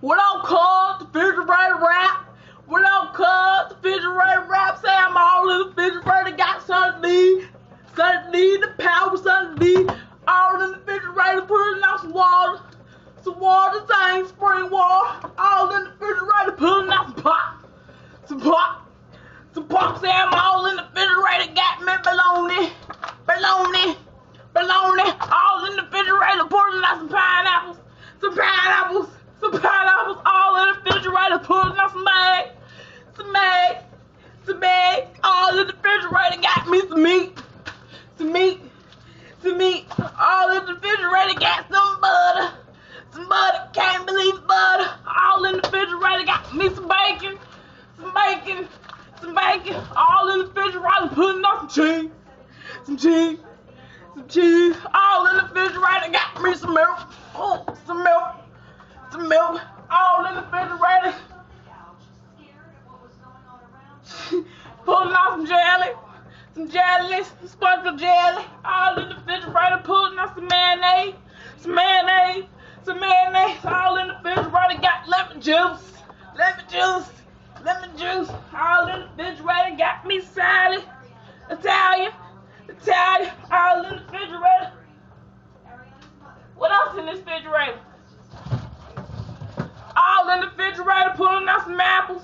What up, cuz? The refrigerator wrap. What up, cuz? The refrigerator wrap. Say I'm all in the refrigerator. Got something to eat. Something to eat. The power, something to eat. All in the refrigerator. Putting out some water. Some water, same spring water. All in the refrigerator. Putting out some pop. Some pop. Some pop. Say I'm all in the refrigerator. Got me bologna. Bologna. Bologna. All in the refrigerator. Putting out some pineapples. Some pineapples. Some pineapples all in the refrigerator, pulling out some eggs, some eggs, some eggs, all in the refrigerator, got me some meat, some meat, some meat, all in the refrigerator, got some butter, can't believe butter, all in the refrigerator, got me some bacon, some bacon, some bacon, all in the refrigerator, putting out some cheese, some cheese, some cheese, all in the refrigerator, got me some milk, oh, some milk. Some milk, all in the refrigerator. Pulling out some jelly, some sponge jelly, all in the refrigerator. Pulling out some mayonnaise, some mayonnaise, some mayonnaise, all in the refrigerator. Got lemon juice, lemon juice, lemon juice, all in the refrigerator. Got me salad, Italian, Italian, all in the refrigerator. What else in this refrigerator? All in the refrigerator, pulling out some apples,